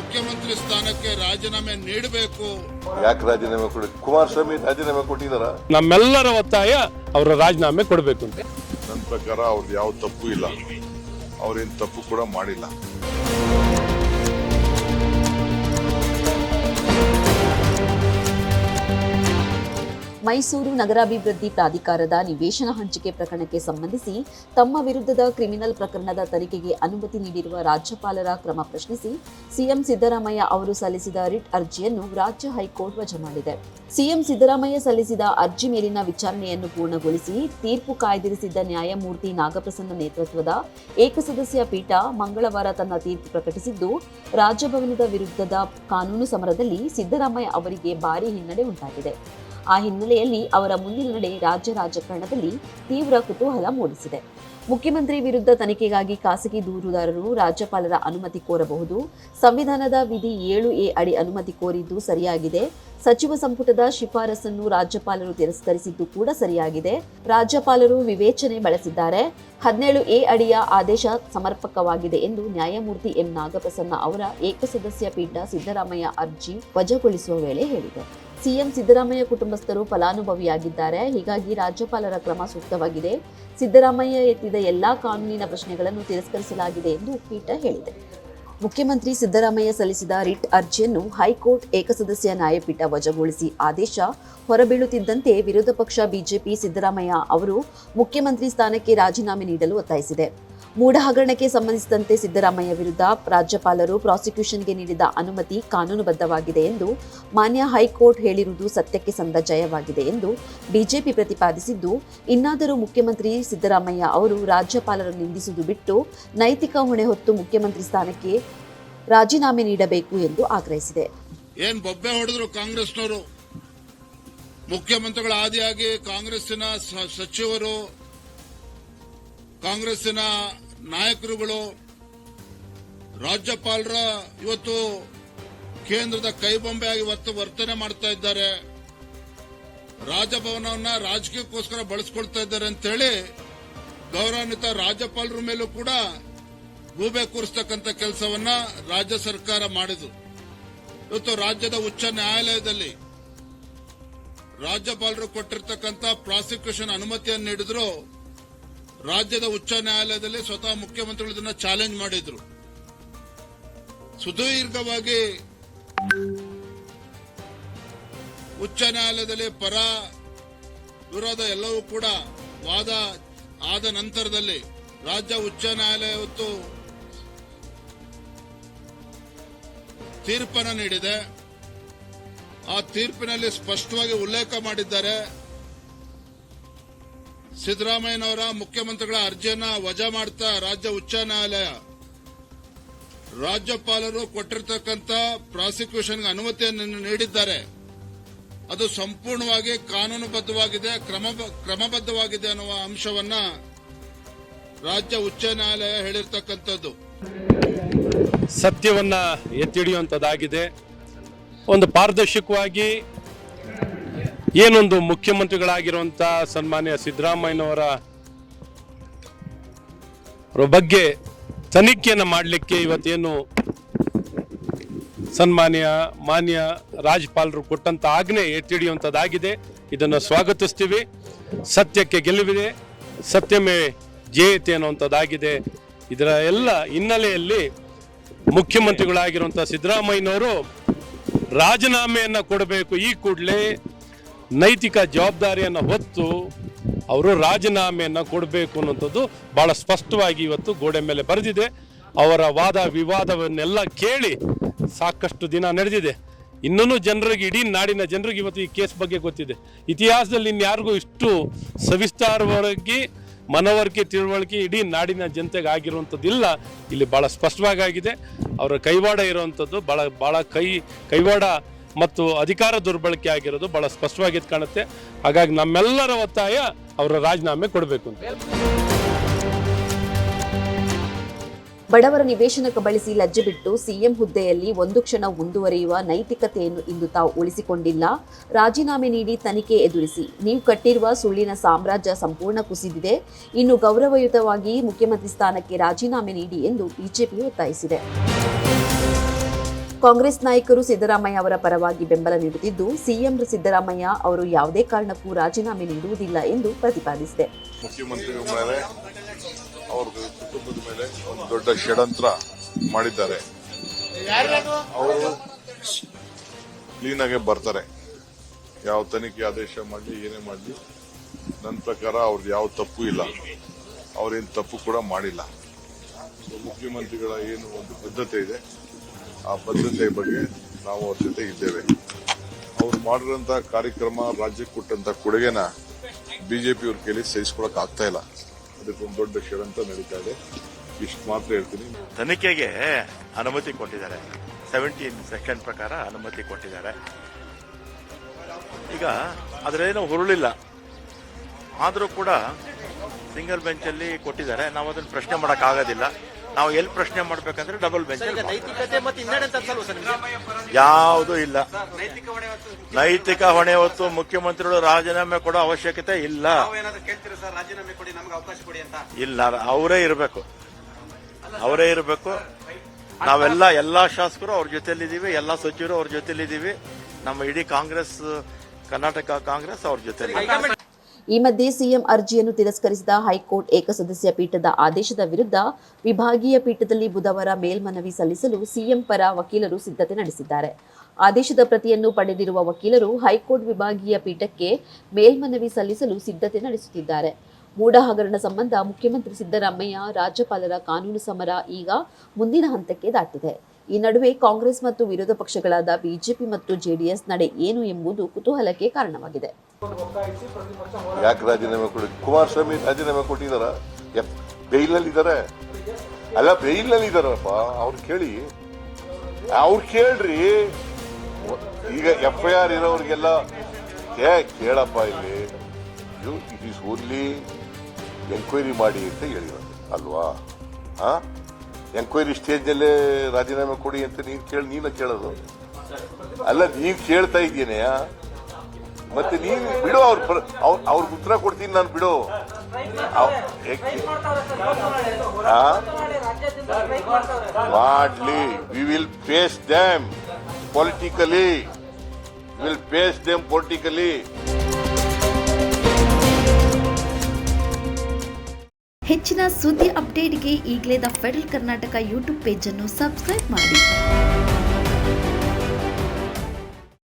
ಮುಖ್ಯಮಂತ್ರಿ ಸ್ಥಾನಕ್ಕೆ ರಾಜೀನಾಮೆ ನೀಡಬೇಕು. ಯಾಕೆ ರಾಜೀನಾಮೆ ಕೊಡಿ? ಕುಮಾರಸ್ವಾಮಿ ರಾಜೀನಾಮೆ ಕೊಟ್ಟಿದಾರ? ನಮ್ಮೆಲ್ಲರ ಒತ್ತಾಯ ಅವರ ರಾಜೀನಾಮೆ ಕೊಡಬೇಕು ಅಂತ. ನನ್ನ ಪ್ರಕಾರ ಅವ್ರದ್ದು ಯಾವ ತಪ್ಪು ಇಲ್ಲ, ಅವ್ರೇನು ತಪ್ಪು ಕೂಡ ಮಾಡಿಲ್ಲ. ಮೈಸೂರು ನಗರಾಭಿವೃದ್ಧಿ ಪ್ರಾಧಿಕಾರದ ನಿವೇಶನ ಹಂಚಿಕೆ ಪ್ರಕರಣಕ್ಕೆ ಸಂಬಂಧಿಸಿ ತಮ್ಮ ವಿರುದ್ಧದ ಕ್ರಿಮಿನಲ್ ಪ್ರಕರಣದ ತನಿಖೆಗೆ ಅನುಮತಿ ನೀಡಿರುವ ರಾಜ್ಯಪಾಲರ ಕ್ರಮ ಪ್ರಶ್ನಿಸಿ ಸಿಎಂ ಸಿದ್ದರಾಮಯ್ಯ ಅವರು ಸಲ್ಲಿಸಿದ ರಿಟ್ ಅರ್ಜಿಯನ್ನು ರಾಜ್ಯ ಹೈಕೋರ್ಟ್ ವಜಾ ಮಾಡಿದೆ. ಸಿಎಂ ಸಿದ್ದರಾಮಯ್ಯ ಸಲ್ಲಿಸಿದ ಅರ್ಜಿ ಮೇಲಿನ ವಿಚಾರಣೆಯನ್ನು ಪೂರ್ಣಗೊಳಿಸಿ ತೀರ್ಪು ಕಾಯ್ದಿರಿಸಿದ್ದ ನ್ಯಾಯಮೂರ್ತಿ ನಾಗಪ್ರಸನ್ನ ನೇತೃತ್ವದ ಏಕಸದಸ್ಯ ಪೀಠ ಮಂಗಳವಾರ ತನ್ನ ತೀರ್ಪು ಪ್ರಕಟಿಸಿದ್ದು, ರಾಜಭವನದ ವಿರುದ್ಧದ ಕಾನೂನು ಸಮರದಲ್ಲಿ ಸಿದ್ದರಾಮಯ್ಯ ಅವರಿಗೆ ಭಾರೀ ಹಿನ್ನಡೆ ಉಂಟಾಗಿದೆ. ಆ ಹಿನ್ನೆಲೆಯಲ್ಲಿ ಅವರ ಮುಂದಿನ ನಡೆ ರಾಜ್ಯ ರಾಜಕಾರಣದಲ್ಲಿ ತೀವ್ರ ಕುತೂಹಲ ಮೂಡಿಸಿದೆ. ಮುಖ್ಯಮಂತ್ರಿ ವಿರುದ್ಧ ತನಿಖೆಗಾಗಿ ಖಾಸಗಿ ದೂರುದಾರರು ರಾಜ್ಯಪಾಲರ ಅನುಮತಿ ಕೋರಬಹುದು. ಸಂವಿಧಾನದ ವಿಧಿ 7A ಅಡಿ ಅನುಮತಿ ಕೋರಿದ್ದು ಸರಿಯಾಗಿದೆ. ಸಚಿವ ಸಂಪುಟದ ಶಿಫಾರಸನ್ನು ರಾಜ್ಯಪಾಲರು ತಿರಸ್ಕರಿಸಿದ್ದು ಕೂಡ ಸರಿಯಾಗಿದೆ. ರಾಜ್ಯಪಾಲರು ವಿವೇಚನೆ ಬಳಸಿದ್ದಾರೆ. 17A ಅಡಿಯ ಆದೇಶ ಸಮರ್ಪಕವಾಗಿದೆ ಎಂದು ನ್ಯಾಯಮೂರ್ತಿ ಎಂ ನಾಗಪ್ರಸನ್ನ ಅವರ ಏಕಸದಸ್ಯ ಪೀಠ ಸಿದ್ದರಾಮಯ್ಯ ಅರ್ಜಿ ವಜಾಗೊಳಿಸುವ ವೇಳೆ ಹೇಳಿದೆ. ಸಿಎಂ ಸಿದ್ದರಾಮಯ್ಯ ಕುಟುಂಬಸ್ಥರು ಫಲಾನುಭವಿಯಾಗಿದ್ದಾರೆ. ಹೀಗಾಗಿ ರಾಜ್ಯಪಾಲರ ಕ್ರಮ ಸೂಕ್ತವಾಗಿದೆ. ಸಿದ್ದರಾಮಯ್ಯ ಎತ್ತಿದ ಎಲ್ಲಾ ಕಾನೂನಿನ ಪ್ರಶ್ನೆಗಳನ್ನು ತಿರಸ್ಕರಿಸಲಾಗಿದೆ ಎಂದು ಪೀಠ ಹೇಳಿದೆ. ಮುಖ್ಯಮಂತ್ರಿ ಸಿದ್ದರಾಮಯ್ಯ ಸಲ್ಲಿಸಿದ ರಿಟ್ ಅರ್ಜಿಯನ್ನು ಹೈಕೋರ್ಟ್ ಏಕಸದಸ್ಯ ನ್ಯಾಯಪೀಠ ವಜಾಗೊಳಿಸಿ ಆದೇಶ ಹೊರಬೀಳುತ್ತಿದ್ದಂತೆ ವಿರೋಧ ಪಕ್ಷ ಬಿಜೆಪಿ ಸಿದ್ದರಾಮಯ್ಯ ಅವರು ಮುಖ್ಯಮಂತ್ರಿ ಸ್ಥಾನಕ್ಕೆ ರಾಜೀನಾಮೆ ನೀಡಲು ಒತ್ತಾಯಿಸಿದೆ. ಮೂಡ ಹಗರಣಕ್ಕೆ ಸಂಬಂಧಿಸಿದಂತೆ ಸಿದ್ದರಾಮಯ್ಯ ವಿರುದ್ಧ ರಾಜ್ಯಪಾಲರು ಪ್ರಾಸಿಕ್ಯೂಷನ್ಗೆ ನೀಡಿದ ಅನುಮತಿ ಕಾನೂನುಬದ್ಧವಾಗಿದೆ ಎಂದು ಮಾನ್ಯ ಹೈಕೋರ್ಟ್ ಹೇಳಿರುವುದು ಸತ್ಯಕ್ಕೆ ಸಂದ ಜಯವಾಗಿದೆ ಎಂದು ಬಿಜೆಪಿ ಪ್ರತಿಪಾದಿಸಿದ್ದು, ಇನ್ನಾದರೂ ಮುಖ್ಯಮಂತ್ರಿ ಸಿದ್ದರಾಮಯ್ಯ ಅವರು ರಾಜ್ಯಪಾಲರನ್ನು ನಿಂದಿಸುವುದು ಬಿಟ್ಟು ನೈತಿಕ ಹೊಣೆ ಹೊತ್ತು ಮುಖ್ಯಮಂತ್ರಿ ಸ್ಥಾನಕ್ಕೆ ರಾಜೀನಾಮೆ ನೀಡಬೇಕು ಎಂದು ಆಗ್ರಹಿಸಿದೆ. ಏನ್ ಬೊಬ್ಬೆ ಹೊಡೆದ್ರು ಕಾಂಗ್ರೆಸ್ನವರು? ಮುಖ್ಯಮಂತ್ರಿಗಳ ಆದಿಯಾಗಿ ಕಾಂಗ್ರೆಸ್ಸಿನ ಸಚಿವರು, ಕಾಂಗ್ರೆಸ್ಸಿನ ನಾಯಕರುಗಳು, ರಾಜ್ಯಪಾಲರ ಇವತ್ತು ಕೇಂದ್ರದ ಕೈಬೊಂಬೆಯಾಗಿ ವರ್ತನೆ ಮಾಡ್ತಾ ಇದ್ದಾರೆ. ರಾಜಭವನವನ್ನ ರಾಜಕೀಯಕ್ಕೋಸ್ಕರ ಬಳಸ್ಕೊಳ್ತಾ ಇದ್ದಾರೆ ಅಂತೇಳಿ ಗೌರವಾನ್ವಿತ ರಾಜ್ಯಪಾಲರ ಮೇಲೂ ಕೂಡ ಗೂಬೆ ಕೂರಿಸ್ತಕ್ಕಂಥ ಕೆಲಸವನ್ನ ರಾಜ್ಯ ಸರ್ಕಾರ ಮಾಡಿದ್ರು. ಇವತ್ತು ರಾಜ್ಯದ ಉಚ್ಚ ನ್ಯಾಯಾಲಯದಲ್ಲಿ ರಾಜ್ಯಪಾಲರು ಕೊಟ್ಟಿರ್ತಕ್ಕಂಥ ಪ್ರಾಸಿಕ್ಯೂಷನ್ ಅನುಮತಿಯನ್ನು ನೀಡಿದ್ರು. ರಾಜ್ಯದ ಉಚ್ಚ ನ್ಯಾಯಾಲಯದಲ್ಲಿ ಸ್ವತಃ ಮುಖ್ಯಮಂತ್ರಿಗಳು ಇದನ್ನ ಚಾಲೆಂಜ್ ಮಾಡಿದ್ರು. ಸುದೀರ್ಘವಾಗಿ ಉಚ್ಚ ನ್ಯಾಯಾಲಯದಲ್ಲಿ ಪರ ವಿರೋಧ ಎಲ್ಲವೂ ಕೂಡ ವಾದ ಆದ ನಂತರದಲ್ಲಿ ರಾಜ್ಯ ಉಚ್ಚ ನ್ಯಾಯಾಲಯ ಇವತ್ತು ತೀರ್ಪನ್ನು ನೀಡಿದೆ. ಆ ತೀರ್ಪಿನಲ್ಲಿ ಸ್ಪಷ್ಟವಾಗಿ ಉಲ್ಲೇಖ ಮಾಡಿದ್ದಾರೆ, ಸಿದ್ದರಾಮಯ್ಯನವರ ಮುಖ್ಯಮಂತ್ರಿಗಳ ಅರ್ಜಿಯನ್ನ ವಜಾ ಮಾಡ್ತಾ ರಾಜ್ಯ ಉಚ್ಚ ನ್ಯಾಯಾಲಯ ರಾಜ್ಯಪಾಲರು ಕೊಟ್ಟಿರತಕ್ಕಂಥ ಪ್ರಾಸಿಕ್ಯೂಷನ್ಗೆ ಅನುಮತಿಯನ್ನು ನೀಡಿದ್ದಾರೆ. ಅದು ಸಂಪೂರ್ಣವಾಗಿ ಕಾನೂನುಬದ್ಧವಾಗಿದೆ, ಕ್ರಮಬದ್ಧವಾಗಿದೆ ಅನ್ನುವ ಅಂಶವನ್ನ ರಾಜ್ಯ ಉಚ್ಚ ನ್ಯಾಯಾಲಯ ಹೇಳಿರ್ತಕ್ಕಂಥದ್ದು. ಸತ್ಯವನ್ನ ಎತ್ತಿಡಿಯುವಂಥದ್ದಾಗಿದೆ. ಒಂದು ಪಾರದರ್ಶಕವಾಗಿ ಏನೊಂದು ಮುಖ್ಯಮಂತ್ರಿಗಳಾಗಿರುವಂಥ ಸನ್ಮಾನ್ಯ ಸಿದ್ದರಾಮಯ್ಯನವರ ಬಗ್ಗೆ ತನಿಖೆಯನ್ನು ಮಾಡಲಿಕ್ಕೆ ಇವತ್ತೇನು ಮಾನ್ಯ ರಾಜ್ಯಪಾಲರು ಕೊಟ್ಟಂತ ಆಜ್ಞೆ ಎತ್ತಿಡಿಯುವಂಥದ್ದಾಗಿದೆ. ಇದನ್ನು ಸ್ವಾಗತಿಸ್ತೀವಿ. ಸತ್ಯಕ್ಕೆ ಗೆಲುವಿದೆ, ಸತ್ಯಮೇ ಜಯತೆ ಅನ್ನುವಂಥದ್ದಾಗಿದೆ. ಇದರ ಎಲ್ಲ ಹಿನ್ನೆಲೆಯಲ್ಲಿ ಮುಖ್ಯಮಂತ್ರಿಗಳಾಗಿರುವಂಥ ಸಿದ್ದರಾಮಯ್ಯನವರು ರಾಜೀನಾಮೆಯನ್ನು ಕೊಡಬೇಕು. ಈ ಕೂಡಲೇ ನೈತಿಕ ಜವಾಬ್ದಾರಿಯನ್ನು ಹೊತ್ತು ಅವರು ರಾಜೀನಾಮೆಯನ್ನು ಕೊಡಬೇಕು ಅನ್ನೋಂಥದ್ದು ಬಹಳ ಸ್ಪಷ್ಟವಾಗಿ ಇವತ್ತು ಗೋಡೆ ಮೇಲೆ ಬರೆದಿದೆ. ಅವರ ವಾದ ವಿವಾದವನ್ನೆಲ್ಲ ಕೇಳಿ ಸಾಕಷ್ಟು ದಿನ ನಡೆದಿದೆ. ಇನ್ನೂ ಜನರಿಗೆ, ಇಡೀ ನಾಡಿನ ಜನರಿಗೆ ಇವತ್ತು ಈ ಕೇಸ್ ಬಗ್ಗೆ ಗೊತ್ತಿದೆ. ಇತಿಹಾಸದಲ್ಲಿ ಇನ್ಯಾರಿಗೂ ಇಷ್ಟು ಸವಿಸ್ತಾರವಾಗಿ ಮನವರಿಕೆ, ತಿಳುವಳಿಕೆ ಇಡೀ ನಾಡಿನ ಜನತೆಗೆ ಆಗಿರುವಂಥದ್ದಿಲ್ಲ. ಇಲ್ಲಿ ಭಾಳ ಸ್ಪಷ್ಟವಾಗಿದೆ. ಅವರ ಕೈವಾಡ ಇರುವಂಥದ್ದು ಭಾಳ ಕೈವಾಡ ಮತ್ತು ಅಧಿಕಾರ ದುರ್ಬಳಕೆ ಆಗಿರೋದು ಬಹಳ ಸ್ಪಷ್ಟವಾಗಿ ಕಾಣುತ್ತೆ. ಹಾಗಾಗಿ ನಮ್ಮೆಲ್ಲರ ಒತ್ತಾಯ ಅವರ ರಾಜೀನಾಮೆ ಕೊಡಬೇಕು ಅಂತ. ಬಡವರ ನಿವೇಶನ ಕಬಳಿಸಿ ಲಜ್ಜೆ ಬಿಟ್ಟು ಸಿಎಂ ಹುದ್ದೆಯಲ್ಲಿ ಒಂದು ಕ್ಷಣ ಮುಂದುವರಿಯುವ ನೈತಿಕತೆಯನ್ನು ಇಂದು ತಾವು ಉಳಿಸಿಕೊಂಡಿಲ್ಲ. ರಾಜೀನಾಮೆ ನೀಡಿ ತನಿಖೆ ಎದುರಿಸಿ. ನೀವು ಕಟ್ಟಿರುವ ಸುಳ್ಳಿನ ಸಾಮ್ರಾಜ್ಯ ಸಂಪೂರ್ಣ ಕುಸಿದಿದೆ. ಇನ್ನು ಗೌರವಯುತವಾಗಿ ಮುಖ್ಯಮಂತ್ರಿ ಸ್ಥಾನಕ್ಕೆ ರಾಜೀನಾಮೆ ನೀಡಿ ಎಂದು ಬಿಜೆಪಿ ಒತ್ತಾಯಿಸಿದೆ. ಕಾಂಗ್ರೆಸ್ ನಾಯಕರು ಸಿದ್ದರಾಮಯ್ಯ ಅವರ ಪರವಾಗಿ ಬೆಂಬಲ ನೀಡುತ್ತಿದ್ದು, ಸಿಎಂ ಸಿದ್ದರಾಮಯ್ಯ ಅವರು ಯಾವುದೇ ಕಾರಣಕ್ಕೂ ರಾಜೀನಾಮೆ ನೀಡುವುದಿಲ್ಲ ಎಂದು ಪ್ರತಿಪಾದಿಸಿದೆ. ಮುಖ್ಯಮಂತ್ರಿಗಳ ಮೇಲೆ ಅವ್ರ ಕುಟುಂಬದ ಮೇಲೆ ಒಂದು ದೊಡ್ಡ ಷಡ್ಯಂತ್ರ ಮಾಡಿದ್ದಾರೆ. ಅವರು ಕ್ಲೀನ್ ಆಗಿ ಬರ್ತಾರೆ. ಯಾವ ತನಿಖೆ ಆದೇಶ ಮಾಡಲಿ ಏನೇ ಮಾಡಲಿ, ನನ್ನ ಪ್ರಕಾರ ಅವ್ರದ್ದು ಯಾವ ತಪ್ಪು ಇಲ್ಲ. ಅವ್ರೇನು ತಪ್ಪು ಕೂಡ ಮಾಡಿಲ್ಲ. ಮುಖ್ಯಮಂತ್ರಿಗಳ ಏನು ಒಂದು ಬದ್ಧತೆ ಇದೆ, ಆ ಬದ್ಧತೆ ಬಗ್ಗೆ ನಾವು ಅವ್ರ ಜೊತೆ ಇದ್ದೇವೆ. ಅವ್ರು ಮಾಡಿರೋಂಥ ಕಾರ್ಯಕ್ರಮ, ರಾಜ್ಯಕ್ಕೆ ಕೊಟ್ಟಂತ ಕೊಡುಗೆನ ಬಿಜೆಪಿ ಅವ್ರ ಕೈಲಿ ಸಹಿಸ್ಕೊಳಕ್ ಆಗ್ತಾ ಇಲ್ಲ. ಅದಕ್ಕೊಂದು ದೊಡ್ಡ ಷಡ್ಯಂತ್ರ ನಡೀತಾ ಇದೆ. ಇಷ್ಟು ಮಾತ್ರ ಹೇಳ್ತೀನಿ. ತನಿಖೆಗೆ ಅನುಮತಿ ಕೊಟ್ಟಿದ್ದಾರೆ. 17 ಸೆಕ್ಷನ್ ಪ್ರಕಾರ ಅನುಮತಿ ಕೊಟ್ಟಿದ್ದಾರೆ. ಈಗ ಅದರೇನು ಹುರುಳಿಲ್ಲ, ಆದರೂ ಕೂಡ ಸಿಂಗಲ್ ಬೆಂಚ್ ಅಲ್ಲಿ ಕೊಟ್ಟಿದ್ದಾರೆ. ನಾವು ಅದನ್ನು ಪ್ರಶ್ನೆ ಮಾಡಕ್ ಆಗೋದಿಲ್ಲ. ನಾವು ಎಲ್ಲಿ ಪ್ರಶ್ನೆ ಮಾಡ್ಬೇಕಂದ್ರೆ ಡಬಲ್ ಬೆಂಚ್. ಯಾವುದೂ ಇಲ್ಲ. ನೈತಿಕ ಹೊಣೆ ಹೊತ್ತು ಮುಖ್ಯಮಂತ್ರಿಗಳು ರಾಜೀನಾಮೆ ಕೊಡೋ ಅವಶ್ಯಕತೆ ಇಲ್ಲ. ಇಲ್ಲ, ಅವರೇ ಇರಬೇಕು. ನಾವೆಲ್ಲ ಎಲ್ಲಾ ಶಾಸಕರು ಅವ್ರ ಜೊತೆಲಿದ್ದೀವಿ, ಎಲ್ಲಾ ಸಚಿವರು ಅವ್ರ ಜೊತೆಲಿದ್ದೀವಿ. ನಮ್ಮ ಇಡೀ ಕಾಂಗ್ರೆಸ್, ಕರ್ನಾಟಕ ಕಾಂಗ್ರೆಸ್ ಅವ್ರ ಜೊತೆಲಿ. ಈ ಮಧ್ಯೆ ಸಿಎಂ ಅರ್ಜಿಯನ್ನು ತಿರಸ್ಕರಿಸಿದ ಹೈಕೋರ್ಟ್ ಏಕಸದಸ್ಯ ಪೀಠದ ಆದೇಶದ ವಿರುದ್ಧ ವಿಭಾಗೀಯ ಪೀಠದಲ್ಲಿ ಬುಧವಾರ ಮೇಲ್ಮನವಿ ಸಲ್ಲಿಸಲು ಸಿಎಂ ಪರ ವಕೀಲರು ಸಿದ್ಧತೆ ನಡೆಸಿದ್ದಾರೆ. ಆದೇಶದ ಪ್ರತಿಯನ್ನು ಪಡೆದಿರುವ ವಕೀಲರು ಹೈಕೋರ್ಟ್ ವಿಭಾಗೀಯ ಪೀಠಕ್ಕೆ ಮೇಲ್ಮನವಿ ಸಲ್ಲಿಸಲು ಸಿದ್ಧತೆ ನಡೆಸುತ್ತಿದ್ದಾರೆ. ಮೂಡ ಹಗರಣ ಸಂಬಂಧ ಮುಖ್ಯಮಂತ್ರಿ ಸಿದ್ದರಾಮಯ್ಯ ರಾಜ್ಯಪಾಲರ ಕಾನೂನು ಸಮರ ಈಗ ಮುಂದಿನ ಹಂತಕ್ಕೆ ದಾಟಿದೆ. ಈ ನಡುವೆ ಕಾಂಗ್ರೆಸ್ ಮತ್ತು ವಿರೋಧ ಪಕ್ಷಗಳಾದ ಬಿಜೆಪಿ ಮತ್ತು ಜೆಡಿಎಸ್ ನಡೆ ಏನು ಎಂಬುದು ಕುತೂಹಲಕ್ಕೆ ಕಾರಣವಾಗಿದೆ. ಯಾಕೆ ರಾಜೀನಾಮೆ ಕೊಡಿ? ಕುಮಾರಸ್ವಾಮಿ ರಾಜೀನಾಮೆ ಕೊಟ್ಟಿದಾರ? ಬೈಲ್ನಲ್ಲಿ ಇದಾರೆ. ಅಲ್ಲ, ಬೈಲ್ನಲ್ಲಿ ಇದಾರಪ್ಪ. ಅವ್ರು ಕೇಳ್ರಿ. ಈಗ FIR ಇರೋರಿಗೆಲ್ಲ ಕೇಳಪ್ಪ, ಇಲ್ಲಿ ಇಟ್ ಈಸ್ ಓನ್ಲಿ ಎಂಕ್ವೈರಿ ಮಾಡಿ ಅಂತ ಹೇಳಿರೋದು ಅಲ್ವಾ? ಎಂಕ್ವೈರಿ ಸ್ಟೇಜ್ನಲ್ಲೇ ರಾಜೀನಾಮೆ ಕೊಡಿ ಅಂತ ನೀನು ಕೇಳೋದು ಅಲ್ಲ. ನೀವ್ ಕೇಳ್ತಾ ಇದ್ದೀನೆಯ, ಮತ್ತೆ ನೀನು ಬಿಡು. ಅವ್ರಿಗೆ ಉತ್ತರ ಕೊಡ್ತೀನಿ ನಾನು, ಬಿಡು. ಮಾಡ್ಲಿ. We will face them politically. ಹೆಚ್ಚಿನ ಸುದ್ದಿ ಅಪ್ಡೇಟ್ಗೆ ಈಗಲೇ the federal Karnataka YouTube page ಅನ್ನು ಸಬ್ಸ್ಕ್ರೈಬ್ ಮಾಡಿ.